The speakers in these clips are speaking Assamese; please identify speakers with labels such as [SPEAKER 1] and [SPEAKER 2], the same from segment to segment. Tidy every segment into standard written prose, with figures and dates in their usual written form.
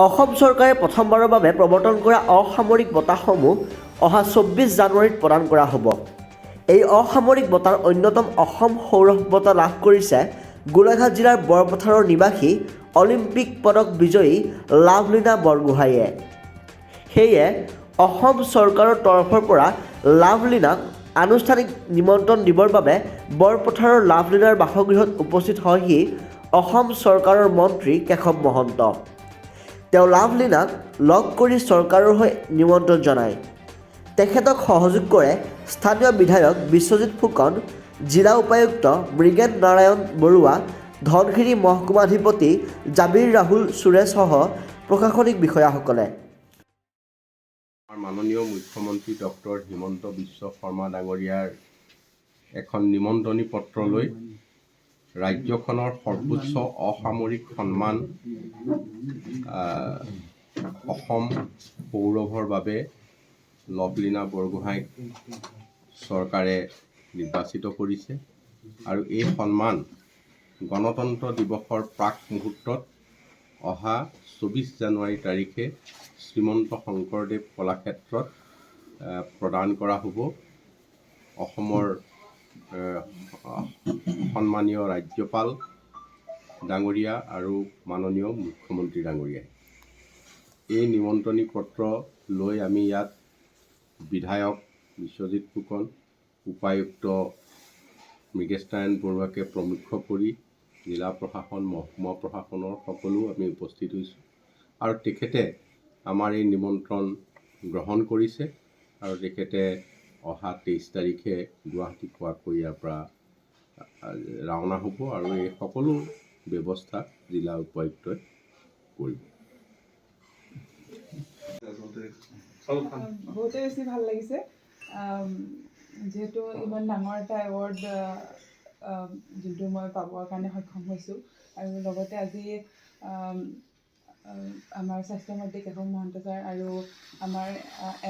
[SPEAKER 1] অসম চৰকাৰে প্ৰথমবাৰৰ বাবে প্ৰৱৰ্তন কৰা অসামৰিক বঁটাসমূহ অহা 24 জানুৱাৰীত প্ৰদান কৰা হ'ব। এই অসামৰিক বঁটাৰ অন্যতম অসম সৌৰভ বঁটা লাভ কৰিছে গোলাঘাট জিলাৰ বৰপথাৰৰ নিবাসী অলিম্পিক পদক বিজয়ী লাভলীনা বৰগোহাঁইয়ে। সেয়ে অসম চৰকাৰৰ তৰফৰ পৰা লাভলীনাক আনুষ্ঠানিক নিমন্ত্ৰণ দিবৰ বাবে বৰপথাৰৰ লাভলীনাৰ বাসগৃহত উপস্থিত হয়হি অসম চৰকাৰৰ মন্ত্ৰী কেশৱ মহন্ত। তেওঁ লাভলীনাক লগ কৰি চৰকাৰৰ হৈ নিমন্ত্ৰণ জনায়। তেখেতক সহযোগ কৰে স্থানীয় বিধায়ক বিশ্বজিৎ ফুকন, জিলা উপায়ুক্ত মৃগেন নাৰায়ণ বৰুৱা, ধনশিৰি মহকুমাধিপতি জাবিৰ ৰাহুল চুৰেসহ প্ৰশাসনিক বিষয়াসকলে।
[SPEAKER 2] মাননীয় মুখ্যমন্ত্ৰী ডক্টৰ হিমন্ত বিশ্ব শৰ্মা ডাঙৰীয়াৰ এখন নিমন্ত্ৰণী পত্ৰ লৈ ৰাজ্যখনৰ সৰ্বোচ্চ অসামৰিক সন্মান অসম সৌৰভৰ বাবে লাভলীনা বৰগোহাঁইক চৰকাৰে নিৰ্বাচিত কৰিছে আৰু এই সন্মান গণতন্ত্ৰ দিৱসৰ প্ৰাক মুহূৰ্তত অহা 24 জানুৱাৰী তাৰিখে শ্ৰীমন্ত শংকৰদেৱ কলাক্ষেত্ৰত প্ৰদান কৰা হ'ব। অসমৰ সন্মানীয় ৰাজ্যপাল ডাঙৰীয়া আৰু মাননীয় মুখ্যমন্ত্ৰী ডাঙৰীয়াই এই নিমন্ত্ৰণী পত্ৰ লৈ আমি ইয়াত বিধায়ক বিশ্বজিৎ ফুকন, উপায়ুক্ত মৃগেশ নাৰায়ণ বৰুৱাকে প্ৰমুখ্য কৰি জিলা প্ৰশাসন, মহকুমা প্ৰশাসনৰ সকলো আমি উপস্থিত হৈছোঁ আৰু তেখেতে আমাৰ এই নিমন্ত্ৰণ গ্ৰহণ কৰিছে আৰু তেখেতে অহা 23 তাৰিখে গুৱাহাটী পোৱাকৈ ইয়াৰ পৰা ৰাওনা হ'ব আৰু এই সকলো ব্যৱস্থা জিলা উপায়ুক্তই কৰিব।
[SPEAKER 3] বহুতে বেছি ভাল লাগিছে, যিহেতু ইমান ডাঙৰ এটা এৱাৰ্ড যোনটো মই পাবৰ কাৰণে সক্ষম হৈছোঁ আৰু লগতে আজি আমাৰ স্বাস্থ্যমন্ত্ৰী কেশৱ মহন্ত ছাৰ আৰু আমাৰ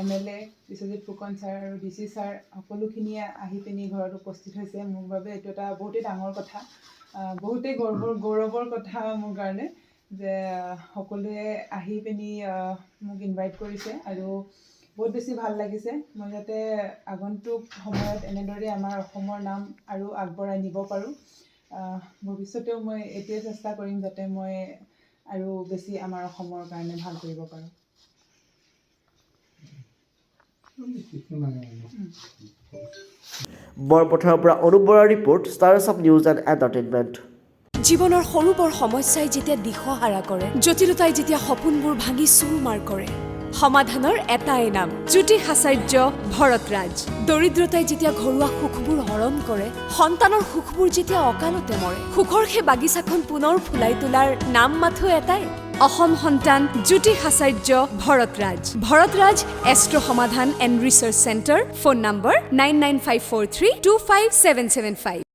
[SPEAKER 3] MLA বিশ্বজিৎ ফুকন ছাৰ আৰু DC ছাৰ সকলোখিনিয়ে আহি পিনি ঘৰত উপস্থিত হৈছে। মোৰ বাবে এইটো এটা বহুতেই ডাঙৰ কথা, বহুতেই গৌৰৱৰ কথা মোৰ কাৰণে যে সকলোৱে আহি পিনি মোক ইনভাইট কৰিছে আৰু বহুত বেছি ভাল লাগিছে। মই যাতে আগন্তুক সময়ত এনেদৰে আমাৰ অসমৰ নাম আৰু আগবঢ়াই নিব পাৰোঁ। ভৱিষ্যতেও মই এইটোৱে চেষ্টা কৰিম যাতে মই আৰু বেছি আমাৰ অসমৰ কাৰণে ভাল কৰিব পাৰোঁ।
[SPEAKER 1] বৰপথাৰৰ পৰা অনুপ বৰাৰ report, stars of news and entertainment.
[SPEAKER 4] জীৱনৰ সৰু বৰ সমস্যাই যেতিয়া দিশহাৰা কৰে, জটিলতাই যেতিয়া সপোনবোৰ ভাঙি চুৰমাৰ কৰে, সমাধানৰ এটাই নাম, জ্যোতিষ আচাৰ্য ভৰতৰাজ। দৰিদ্ৰতাই যেতিয়া ঘৰুৱা সুখবোৰ হৰণ কৰে, সন্তানৰ সুখবোৰ যেতিয়া অকালতে মৰে, সুখৰ সেই বাগিচাখন পুনৰ ফুলাই তোলাৰ নাম মাথো এটাই, অসম সন্তান জ্যোতিষ আচাৰ্য ভৰতৰাজ। ভৰতৰাজ এষ্ট্ৰ সমাধান and research centre, phone number 99543257775।